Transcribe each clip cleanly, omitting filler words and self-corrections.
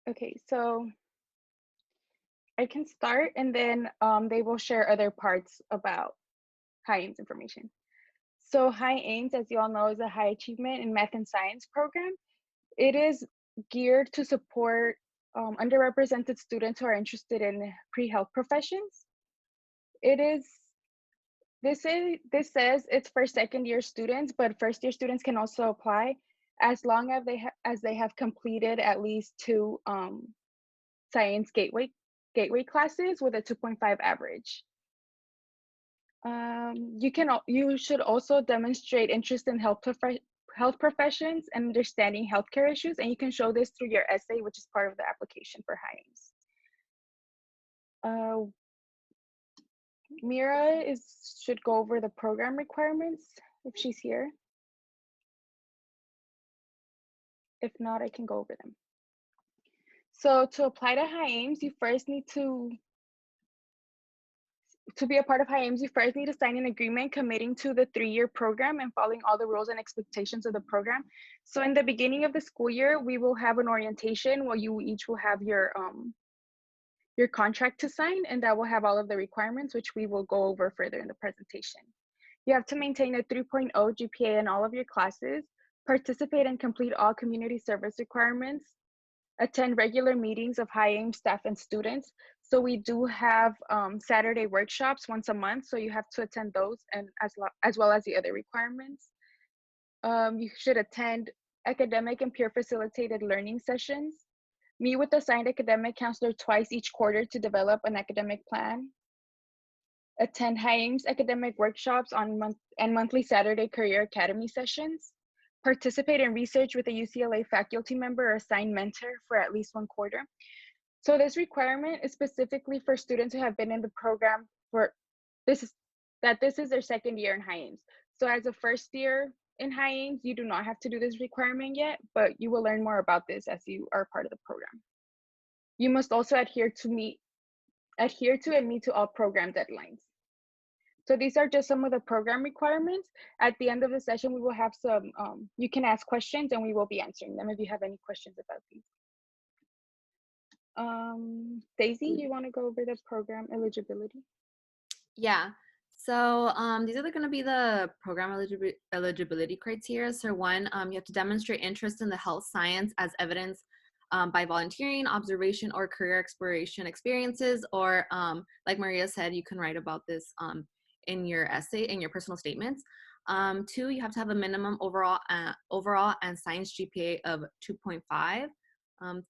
Okay, so I can start and then they will share other parts about high aims information. So high aims, as you all know, is a high achievement in math and science program. It is geared to support underrepresented students who are interested in pre-health professions. It is this says it's for second year students, but first year students can also apply as long as as they have completed at least two science gateway classes with a 2.5 average. You should also demonstrate interest in health professions and understanding healthcare issues, and you can show this through your essay, which is part of the application for high aims. Mira should go over the program requirements if she's here. If not, I can go over them. So to apply to high aims, you first need to be a part of high aims, you first need to sign an agreement committing to the 3-year program and following all the rules and expectations of the program. So in the beginning of the school year, we will have an orientation where you each will have your contract to sign, and that will have all of the requirements, which we will go over further in the presentation. You have to maintain a 3.0 GPA in all of your classes, participate and complete all community service requirements, attend regular meetings of high aim staff and students. So we do have Saturday workshops once a month, so you have to attend those, and as well as the other requirements. You should attend academic and peer facilitated learning sessions, meet with the assigned academic counselor twice each quarter to develop an academic plan, attend high aims academic workshops on monthly Saturday career academy sessions, participate in research with a UCLA faculty member or assigned mentor for at least 1 quarter. So this requirement is specifically for students who have been in the program for this is their second year in high aims. So as a first year in high aims, you do not have to do this requirement yet, but you will learn more about this as you are part of the program. You must also adhere to and meet to all program deadlines. So these are just some of the program requirements. At the end of the session, we will have some, you can ask questions and we will be answering them if you have any questions about these. Daisy, you want to go over the program eligibility? Yeah. So these are going to be the program eligibility criteria. So one, you have to demonstrate interest in the health science as evidence by volunteering, observation, or career exploration experiences, or like Maria said, you can write about this in your essay, in your personal statements. 2, you have to have a minimum overall and science GPA of 2.5.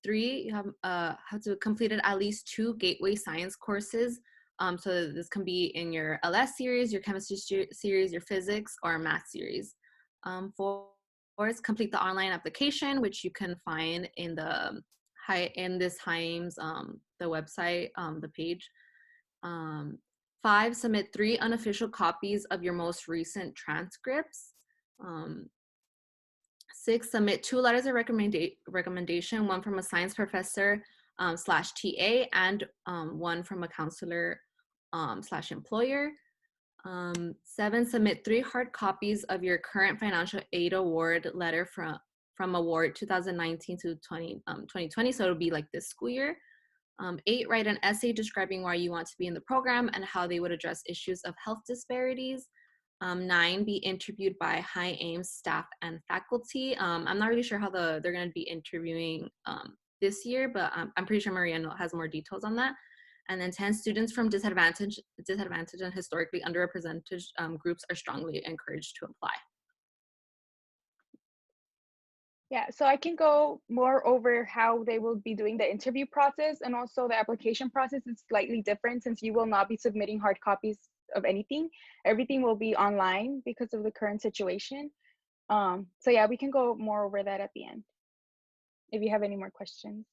3, you have to complete at least 2 gateway science courses. So this can be in your LS series, your chemistry series, your physics, or math series. 4 is complete the online application, which you can find in this high aims, the website, the page. 5, submit 3 unofficial copies of your most recent transcripts. 6, submit 2 letters of recommendation, one from a science professor / TA, and one from a counselor / employer. 7, submit 3 hard copies of your current financial aid award letter from award 2019 to 2020, so it'll be like this school year. 8, write an essay describing why you want to be in the program and how they would address issues of health disparities. 9, be interviewed by high aims staff and faculty. I'm not really sure how they're going to be interviewing this year, but I'm pretty sure Maria has more details on that. And then 10, students from disadvantaged and historically underrepresented groups are strongly encouraged to apply. Yeah, so I can go more over how they will be doing the interview process, and also the application process is slightly different since you will not be submitting hard copies of anything. Everything will be online because of the current situation. So yeah, we can go more over that at the end if you have any more questions.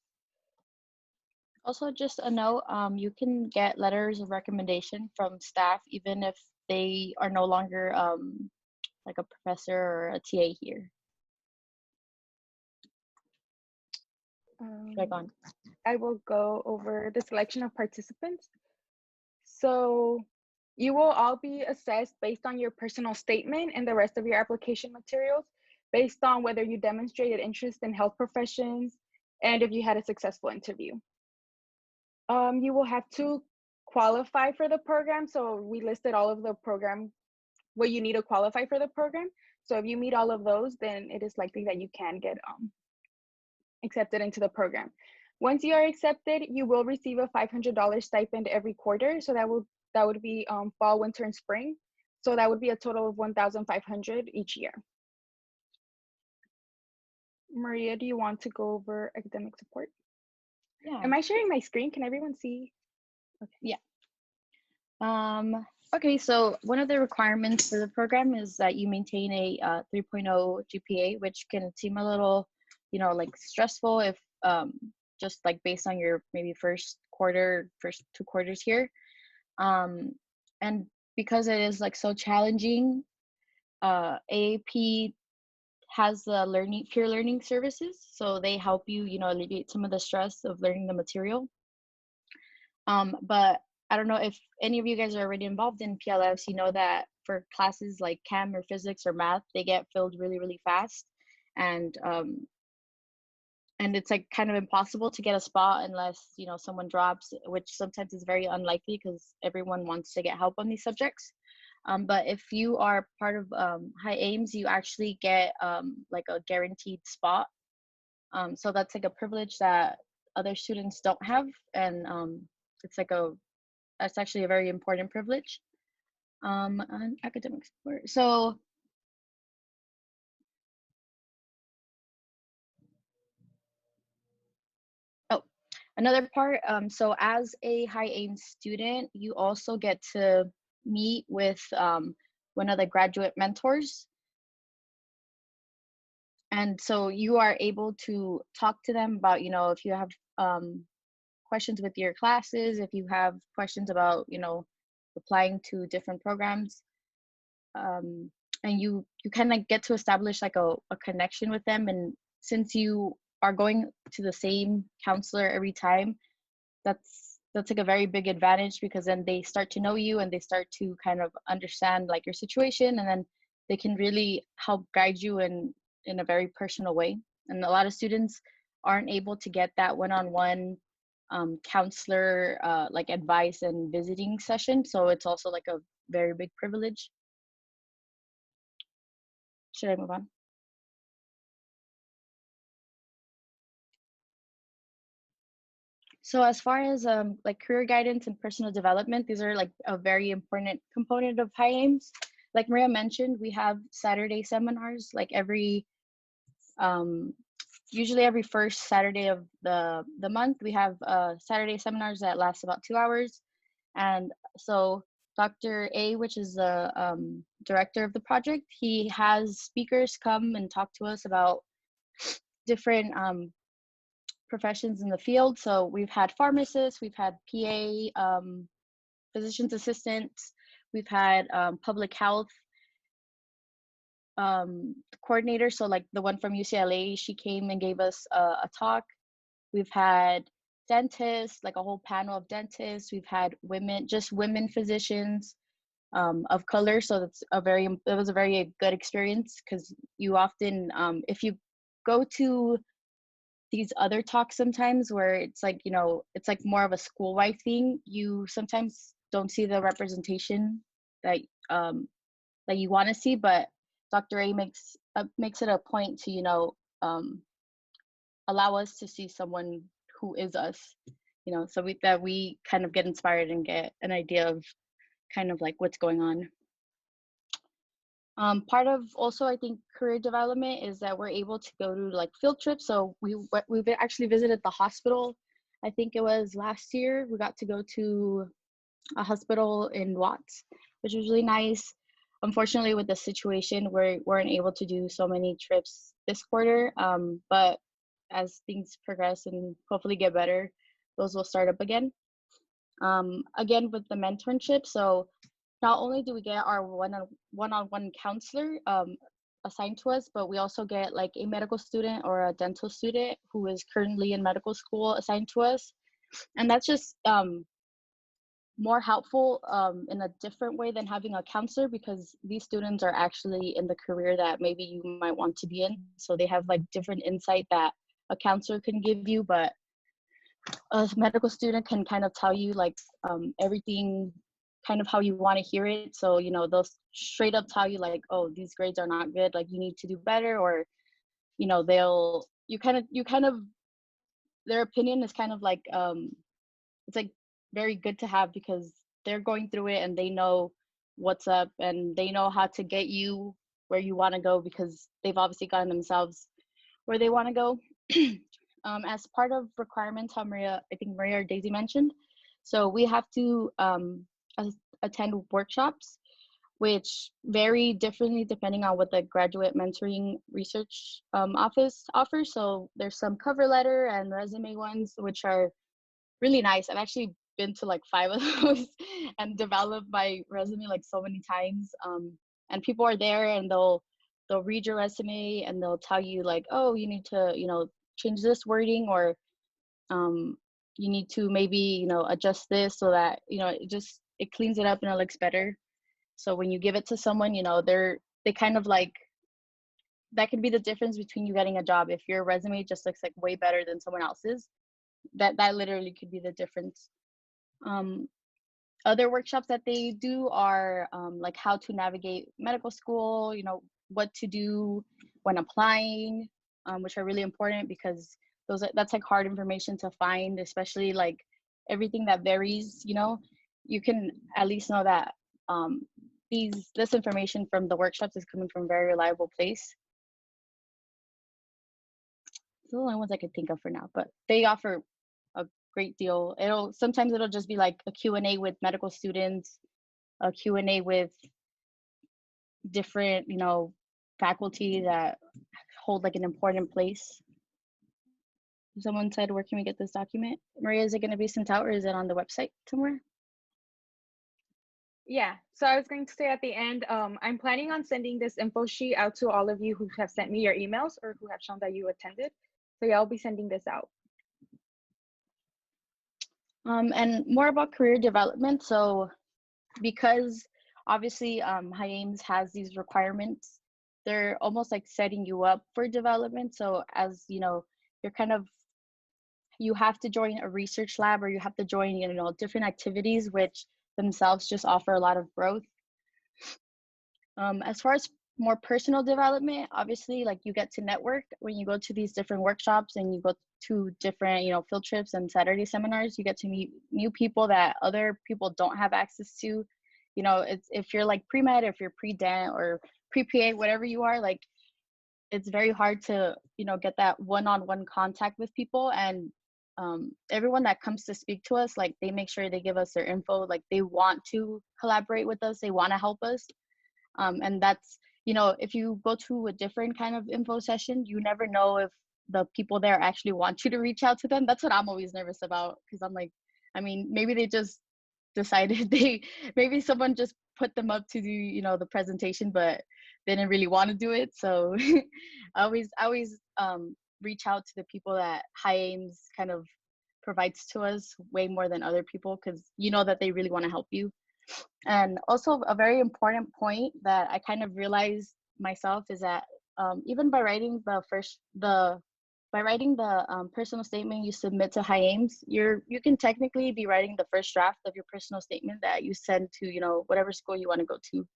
Also, just a note, you can get letters of recommendation from staff even if they are no longer like a professor or a TA here. I will go over the selection of participants. So you will all be assessed based on your personal statement and the rest of your application materials, based on whether you demonstrated interest in health professions, and if you had a successful interview. You will have to qualify for the program. So we listed all of the program, what you need to qualify for the program. So if you meet all of those, then it is likely that you can get accepted into the program. Once you are accepted, you will receive a $500 stipend every quarter. So that would be fall, winter, and spring. So that would be a total of $1,500 each year. Maria, do you want to go over academic support? Yeah. Am I sharing my screen? Can everyone see? Okay. Yeah. Okay, so one of the requirements for the program is that you maintain a 3.0 GPA, which can seem a little, like stressful if just like based on your maybe first 2 quarters here. And because it is like so challenging, AAP has the peer learning services, so they help you, alleviate some of the stress of learning the material. But I don't know if any of you guys are already involved in PLFs, you know that for classes like chem or physics or math, they get filled really, really fast. And it's like kind of impossible to get a spot unless, someone drops, which sometimes is very unlikely because everyone wants to get help on these subjects. But if you are part of High Aims, you actually get like a guaranteed spot. So that's like a privilege that other students don't have. And it's actually a very important privilege on academic support. So another part, so as a High Aim student, you also get to meet with one of the graduate mentors. And so you are able to talk to them about, if you have questions with your classes, if you have questions about, applying to different programs. And you kind of get to establish like a connection with them. And since you are going to the same counselor every time, that's like a very big advantage, because then they start to know you and they start to kind of understand like your situation, and then they can really help guide you in a very personal way. And a lot of students aren't able to get that one-on-one counselor like advice and visiting session, so it's also like a very big privilege. Should I move on? So as far as like career guidance and personal development, these are like a very important component of High Aims. Like Maria mentioned, we have Saturday seminars like usually every first Saturday of the month. We have Saturday seminars that last about 2 hours. And so Dr. A, which is the director of the project, he has speakers come and talk to us about different professions in the field. So we've had pharmacists, we've had PA, physician's assistants, we've had public health coordinator. So like the one from UCLA, she came and gave us a talk. We've had dentists, like a whole panel of dentists. We've had women physicians of color. So it was a very good experience, because you often, if you go to these other talks sometimes where it's like, it's like more of a school-wide thing, you sometimes don't see the representation that you want to see. But Dr. A makes it a point to allow us to see someone who is us, so we kind of get inspired and get an idea of kind of like what's going on. Part of also, I think, career development is that we're able to go to like field trips. So we've actually visited the hospital. I think it was last year. We got to go to a hospital in Watts, which was really nice. Unfortunately, with the situation, we weren't able to do so many trips this quarter. But as things progress and hopefully get better, those will start up again. Again, with the mentorship, so not only do we get our one-on-one counselor assigned to us, but we also get like a medical student or a dental student who is currently in medical school assigned to us. And that's just more helpful in a different way than having a counselor, because these students are actually in the career that maybe you might want to be in. So they have like different insight that a counselor can give you, but a medical student can kind of tell you like everything kind of how you want to hear it. So, they'll straight up tell you like, oh, these grades are not good, like you need to do better, or, they'll, you kind of, their opinion is kind of like, it's like very good to have because they're going through it and they know what's up and they know how to get you where you want to go because they've obviously gotten themselves where they want to go. As part of requirements, how I think Maria or Daisy mentioned, so we have to attend workshops, which vary differently depending on what the graduate mentoring research office offers. So there's some cover letter and resume ones, which are really nice. I've actually been to like 5 of those and developed my resume like so many times. And people are there and they'll read your resume and they'll tell you like, oh, you need to, change this wording, or you need to maybe, adjust this so that, it cleans it up and it looks better. So when you give it to someone, they kind of like, that can be the difference between you getting a job. If your resume just looks like way better than someone else's, that literally could be the difference. Other workshops that they do are like how to navigate medical school, what to do when applying, which are really important because that's like hard information to find, especially like everything that varies, you can at least know that this information from the workshops is coming from a very reliable place. It's the only ones I could think of for now, but they offer a great deal. Sometimes it'll just be like a Q&A with medical students, a Q&A with different, faculty that hold like an important place. Someone said, where can we get this document? Maria, is it going to be sent out or is it on the website somewhere? Yeah, so I was going to say at the end, I'm planning on sending this info sheet out to all of you who have sent me your emails or who have shown that you attended. So yeah, I'll be sending this out. And more about career development. So because obviously High Ames has these requirements, they're almost like setting you up for development. So as you're kind of, you have to join a research lab or you have to join, different activities, which themselves just offer a lot of growth. As far as more personal development, obviously, like you get to network when you go to these different workshops and you go to different, field trips and Saturday seminars. You get to meet new people that other people don't have access to. It's if you're like pre-med, if you're pre-dent or pre-PA, whatever you are, like it's very hard to, get that one-on-one contact with people. And everyone that comes to speak to us, like they make sure they give us their info, like they want to collaborate with us, they want to help us. And that's, if you go to a different kind of info session, you never know if the people there actually want you to reach out to them. That's what I'm always nervous about, because I'm like, maybe they just decided maybe someone just put them up to do, the presentation, but they didn't really want to do it. So I always reach out to the people that High Ames kind of provides to us way more than other people, because that they really want to help you. And also a very important point that I kind of realized myself is that even by writing the personal statement you submit to High Ames, you can technically be writing the first draft of your personal statement that you send to whatever school you want to go to.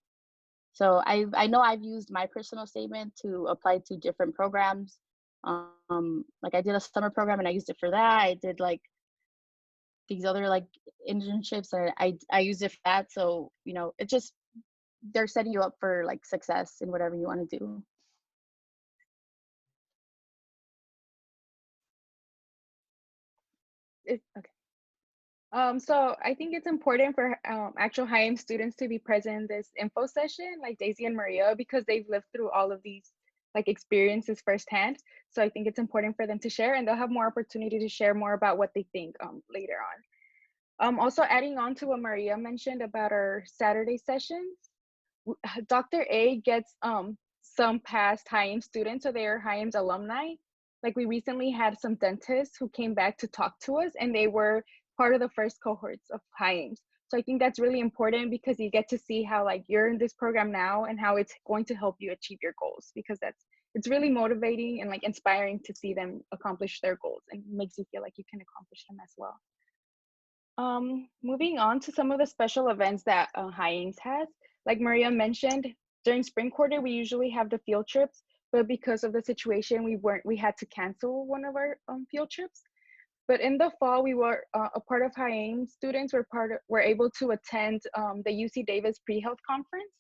So I know I've used my personal statement to apply to different programs. Like I did a summer program and I used it for that. I did like these other like internships and I used it for that. So it just, they're setting you up for like success in whatever you want to do. Okay. So I think it's important for actual High Ames students to be present in this info session, like Daisy and Maria, because they've lived through all of these like experiences firsthand. So I think it's important for them to share, and they'll have more opportunity to share more about what they think later on. Also adding on to what Maria mentioned about our Saturday sessions, Dr. A gets some past High Ames students, so they are High Ames alumni. Like we recently had some dentists who came back to talk to us, and they were part of the first cohorts of High Ames. So I think that's really important because you get to see how like you're in this program now and how it's going to help you achieve your goals, because that's it's really motivating and like inspiring to see them accomplish their goals, and makes you feel like you can accomplish them as well. Moving on to some of the special events that High Ames has. Like Maria mentioned, during spring quarter, we usually have the field trips, but because of the situation, we had to cancel one of our field trips. But in the fall, we were a part of High Ames students were able to attend the UC Davis pre-health conference.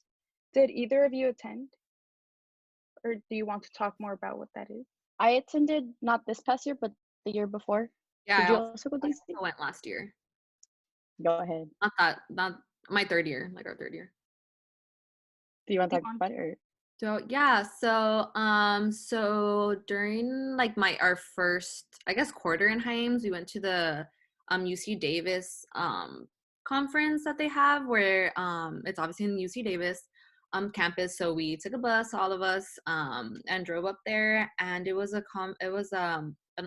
Did either of you attend? Or do you want to talk more about what that is? I attended not this past year, but the year before. Yeah, Did I you also, also go, I Daisy? also went last year. Go ahead. Not my third year, like our third year. Do you want to talk about it? Or? So yeah, so during like our first, I guess, quarter in High Ames, we went to the UC Davis conference that they have, where it's obviously in UC Davis campus. So we took a bus, all of us, and drove up there, and it was an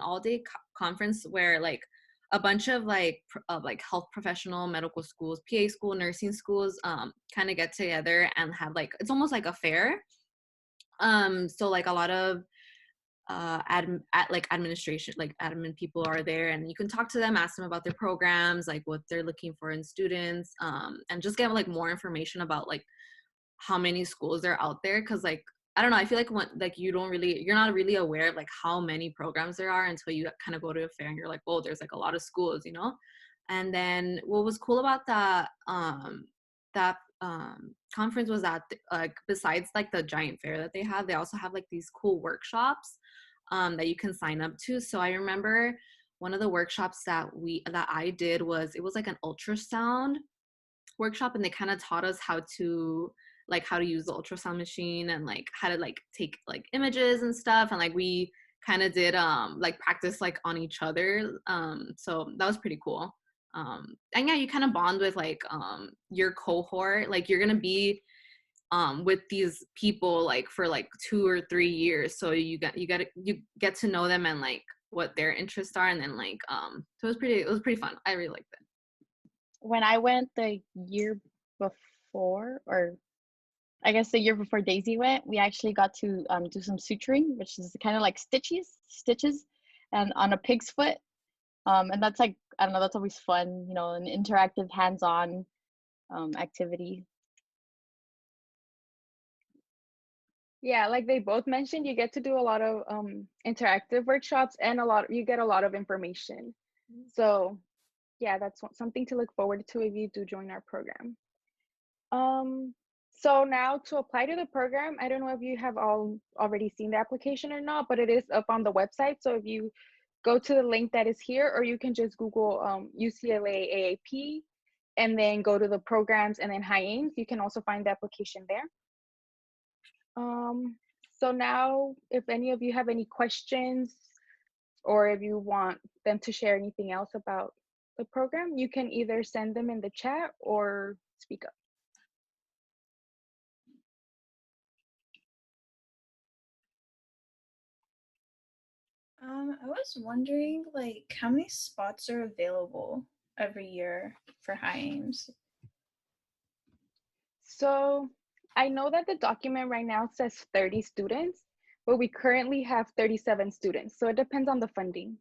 all-day conference where like a bunch of like health professional medical schools, PA school, nursing schools kind of get together and have like, it's almost like a fair. So like a lot of administration, like admin people are there, and you can talk to them, ask them about their programs, like what they're looking for in students, and just get like more information about like how many schools are out there. Because like, I don't know, I feel like you're not really aware of like how many programs there are until you kind of go to a fair and you're like, oh, there's like a lot of schools, you know. And then what was cool about that conference was that like besides like the giant fair that they also have like these cool workshops that you can sign up to. So I remember one of the workshops that I did was, it was like an ultrasound workshop, and they kind of taught us how to use the ultrasound machine and like how to like take like images and stuff, and like we kind of did like practice like on each other, so that was pretty cool. And yeah, you kind of bond with like your cohort, like you're gonna be with these people like for like 2 or 3 years, so you get to know them and like what their interests are, and then like so it was pretty fun. I really liked it. When I went the year before, or I guess the year before Daisy went, we actually got to do some suturing, which is kind of like stitches, and on a pig's foot. And that's like, I don't know, that's always fun, you know, an interactive, hands-on activity. Yeah, like they both mentioned, you get to do a lot of interactive workshops, and you get a lot of information. So yeah, that's something to look forward to if you do join our program. So now to apply to the program, I don't know if you have all already seen the application or not, but it is up on the website. So if you go to the link that is here, or you can just Google UCLA AAP and then go to the programs and then High Ames, you can also find the application there. So now, if any of you have any questions, or if you want them to share anything else about the program, you can either send them in the chat or speak up. I was wondering, like, how many spots are available every year for High Ames? So I know that the document right now says 30 students, but we currently have 37 students. So it depends on the funding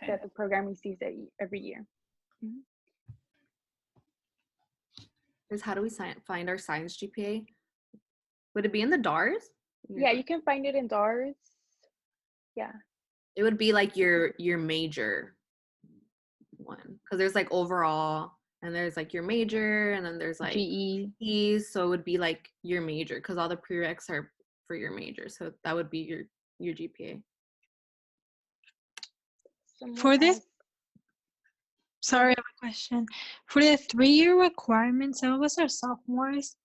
that the program receives every year. Mm-hmm. How do we find our science GPA? Would it be in the DARS? Yeah, you can find it in DARS. Yeah. It would be like your major one, because there's like overall, and there's like your major, and then there's like GE. So it would be like your major, because all the prereqs are for your major. So that would be your GPA. For this, sorry, I have a question. For the 3-year requirement, some of us are sophomores,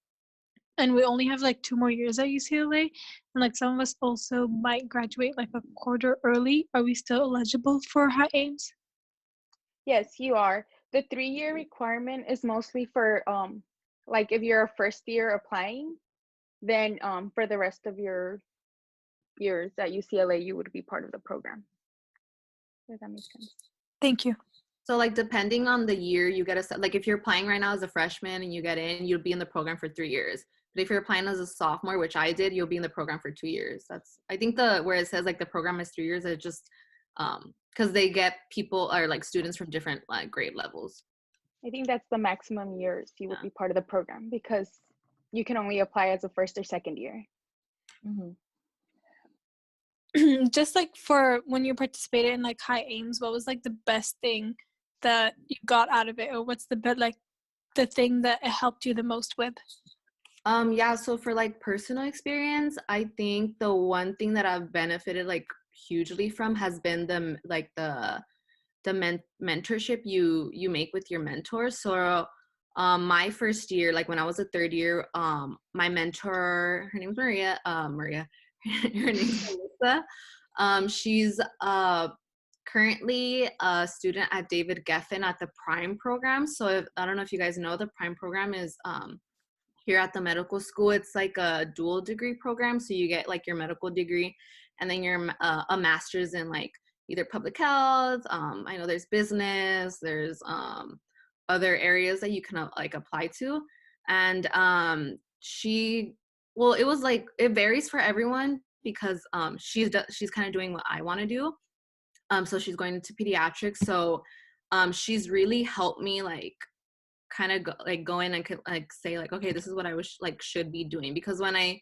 and we only have like 2 more years at UCLA, and like some of us also might graduate like a quarter early. Are we still eligible for High Ames? Yes, you are. The 3-year requirement is mostly for like if you're a first year applying, then for the rest of your years at UCLA, you would be part of the program. Does that make sense? Thank you. So like depending on the year, you get like if you're applying right now as a freshman and you get in, you'll be in the program for 3 years. But if you're applying as a sophomore, which I did, you'll be in the program for 2 years. That's, I think, the where it says like the program is 3 years, it just because they get people or like students from different like grade levels. I think that's the maximum years you would Yeah. be part of the program, because you can only apply as a first or second year. Just like for when you participated in like high aims, what was like the best thing that you got out of it, or what's the thing that it helped you the most with? Yeah, so for like personal experience, I think the one thing that I've benefited like hugely from has been the mentorship you make with your mentors. So my first year, like when I was a third year, my mentor, her name's Maria, her name's Melissa. She's currently a student at David Geffen at the Prime program. So I don't know if you guys know, the Prime program is here at the medical school. It's like a dual degree program. So you get like your medical degree and then your a master's in like either public health. I know there's business, there's other areas that you can like apply to. And well, it was like, it varies for everyone because she's kind of doing what I want to do. So she's going into pediatrics. So she's really helped me like kind of go in and like say like, okay, this is what I wish like should be doing. Because when I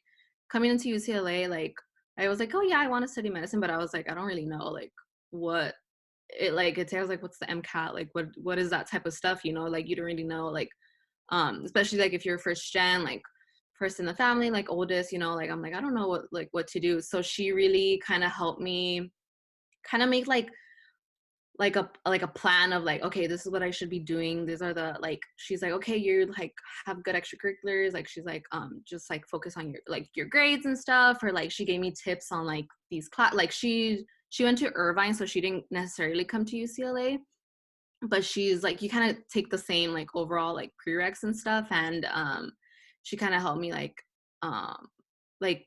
coming into UCLA, like I was like, oh yeah, I want to study medicine, but I was like, I don't really know like what it like it tells like what's the MCAT, like what is that type of stuff, you know, like you don't really know, like especially like if you're first gen, like first in the family, like oldest, you know, like I'm like, I don't know what to do. So she really kind of helped me kind of make like a plan of like, okay, this is what I should be doing. These are the like, she's like, okay, you like have good extracurriculars. Like she's like, just like focus on your grades and stuff. Or like she gave me tips on like these class. Like she went to Irvine, so she didn't necessarily come to UCLA. But she's like, you kind of take the same like overall like prereqs and stuff. And she kind of helped me like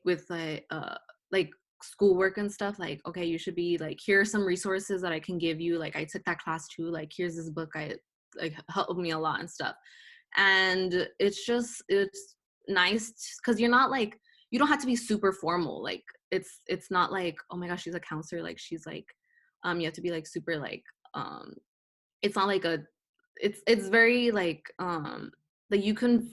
with like schoolwork and stuff, like, okay, you should be like, here are some resources that I can give you, like I took that class too, like here's this book, I like helped me a lot and stuff. And it's nice because you're not like, you don't have to be super formal, like it's not like, oh my gosh, she's a counselor, like she's like you have to be like super like it's not like it's very like you can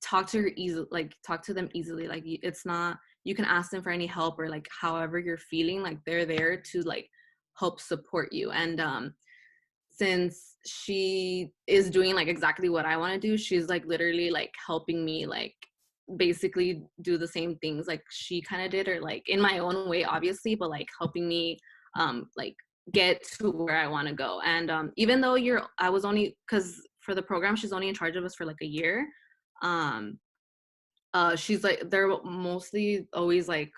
talk to her easily, like talk to them easily, like it's not, you can ask them for any help or like however you're feeling, like they're there to like help support you. And since she is doing like exactly what I want to do, she's like literally like helping me like basically do the same things like she kind of did, or like in my own way obviously, but like helping me like get to where I want to go. And even though I was only, because for the program she's only in charge of us for like a year, she's like, they're mostly always like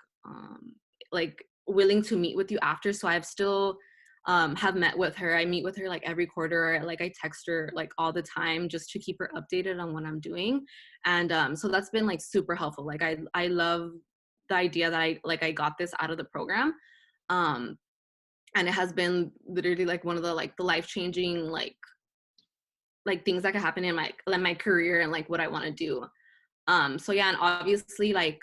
willing to meet with you after. So I've still have met with her. I meet with her like every quarter, like I text her like all the time just to keep her updated on what I'm doing. And so that's been like super helpful. Like I love the idea that I got this out of the program. And it has been literally like one of the like the life-changing like things that could happen in my career and like what I want to do. So yeah, and obviously like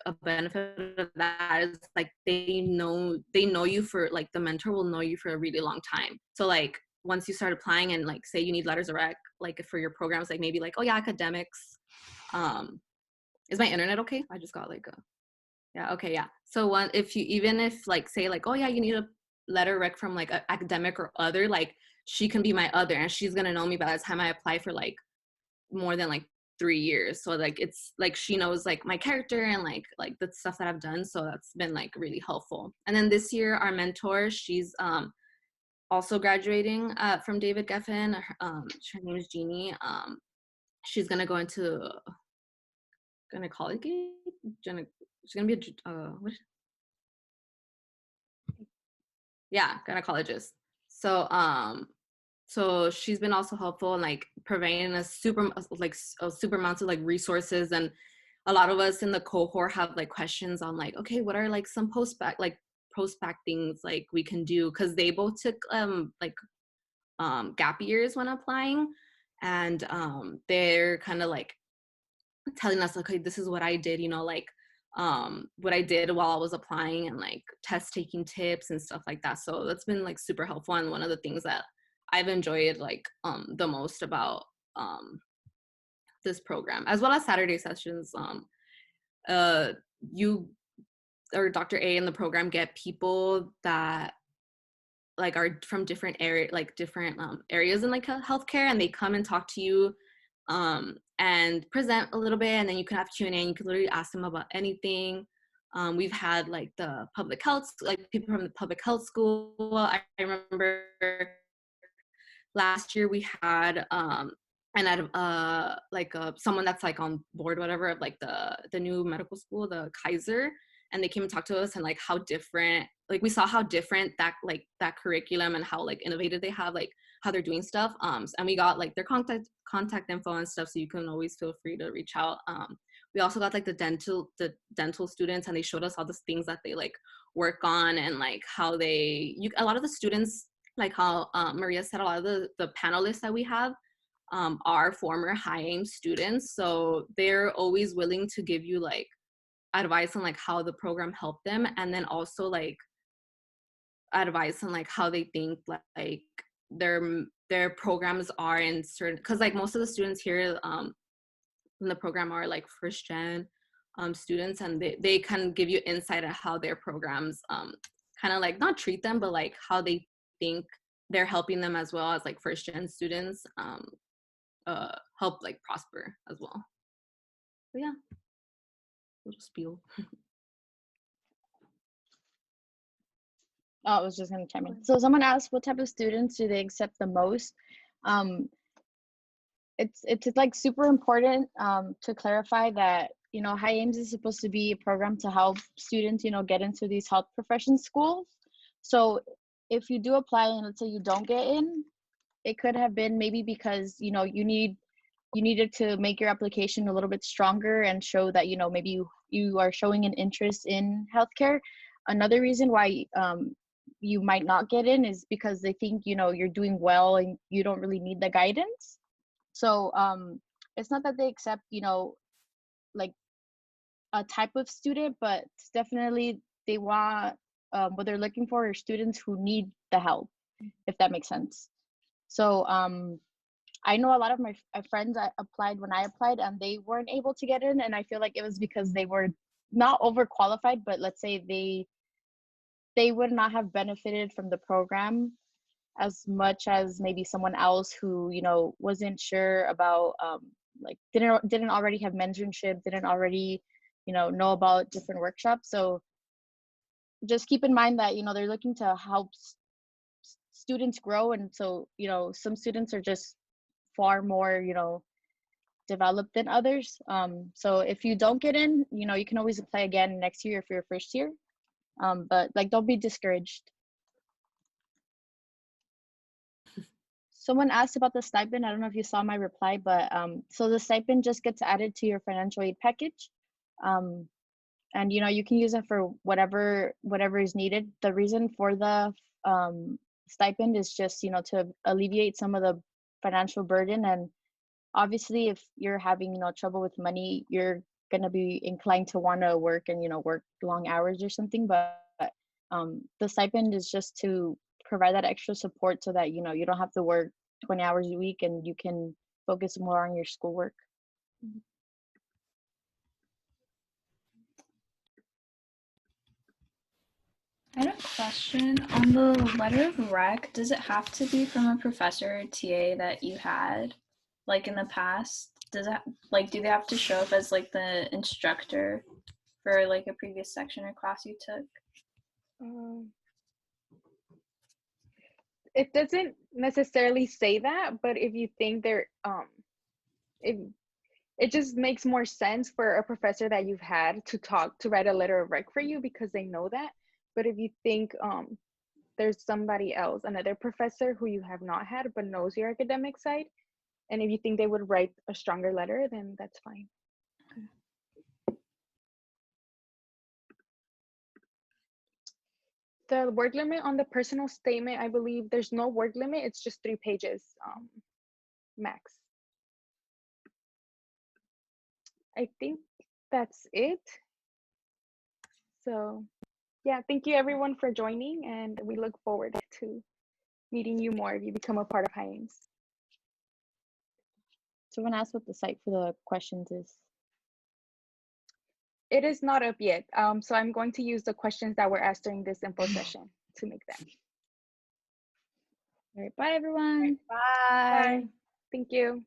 a benefit of that is like they know you for like, the mentor will know you for a really long time. So like once you start applying and like say you need letters of rec like for your programs, like maybe like, oh yeah, academics. Is my internet okay? I just got like a, yeah, okay, yeah. So even if like say like, oh yeah, you need a letter rec from like a academic or other, like she can be my other, and she's gonna know me by the time I apply for like more than like 3 years. So like it's like she knows like my character and like the stuff that I've done. So that's been like really helpful. And then this year our mentor, she's also graduating from David Geffen. Her name is Jeannie. She's gonna go into gynecology. She's gonna be gynecologist. So she's been also helpful in like providing us super amounts of like resources. And a lot of us in the cohort have like questions on like, okay, what are like some post-bac things like we can do, because they both took gap years when applying. And they're kind of like telling us, okay, this is what I did, you know, like what I did while I was applying, and like test taking tips and stuff like that. So that's been like super helpful, and one of the things that I've enjoyed like the most about this program, as well as Saturday sessions. Uh, you or Dr. A in the program get people that like are from different area, like different areas in like healthcare, and they come and talk to you and present a little bit, and then you can have Q&A, and you can literally ask them about anything. We've had like the public health, like people from the public health school. I remember last year we had someone that's like on board, whatever, of like the new medical school, the Kaiser, and they came and talked to us, and like how different, like we saw how different that curriculum and how like innovative they have, like how they're doing stuff. And we got like their contact info and stuff, so you can always feel free to reach out. We also got like the dental students, and they showed us all the things that they like work on, and like how a lot of the students, like how Maria said, a lot of the panelists that we have are former high aim students, so they're always willing to give you like advice on like how the program helped them, and then also like advice on like how they think like their programs are in certain, because like most of the students here in the program are like first gen students, and they can give you insight at how their programs kind of like not treat them, but like how they think they're helping them, as well as like first gen students help like prosper as well. So yeah, little spiel. Oh, I was just gonna chime in. So someone asked, what type of students do they accept the most? It's like super important to clarify that, you know, high aims is supposed to be a program to help students, you know, get into these health profession schools. So if you do apply and let's say you don't get in, it could have been maybe because, you know, you needed to make your application a little bit stronger and show that, you know, maybe you are showing an interest in healthcare. Another reason why you might not get in is because they think, you know, you're doing well and you don't really need the guidance. So it's not that they accept, you know, like a type of student, but it's definitely they want what they're looking for are students who need the help, if that makes sense. So I know a lot of my friends applied when I applied, and they weren't able to get in, and I feel like it was because they were not overqualified, but let's say they would not have benefited from the program as much as maybe someone else who, you know, wasn't sure about like didn't already have mentorship, didn't already, you know about different workshops. So just keep in mind that, you know, they're looking to help students grow, and so, you know, some students are just far more, you know, developed than others. So if you don't get in, you know, you can always apply again next year if you're first year. But like, don't be discouraged. Someone asked about the stipend. I don't know if you saw my reply, but so the stipend just gets added to your financial aid package. And, you know, you can use it for whatever is needed. The reason for the stipend is just, you know, to alleviate some of the financial burden. And obviously, if you're having, you know, trouble with money, you're going to be inclined to want to work and, you know, work long hours or something. But the stipend is just to provide that extra support so that, you know, you don't have to work 20 hours a week and you can focus more on your schoolwork. I had a question on the letter of rec. Does it have to be from a professor or TA that you had, like in the past? Does it like, do they have to show up as like the instructor for like a previous section or class you took? It doesn't necessarily say that, but if you think they're it just makes more sense for a professor that you've had to write a letter of rec for you, because they know that. But if you think there's somebody else, another professor who you have not had but knows your academic side, and if you think they would write a stronger letter, then that's fine. The word limit on the personal statement, I believe there's no word limit. It's just 3 pages max. I think that's it. So yeah, thank you everyone for joining, and we look forward to meeting you more if you become a part of Hines. Someone asked what the site for the questions is. It is not up yet, so I'm going to use the questions that were asked during this info session to make them. All right, bye everyone. Bye. Bye. Thank you.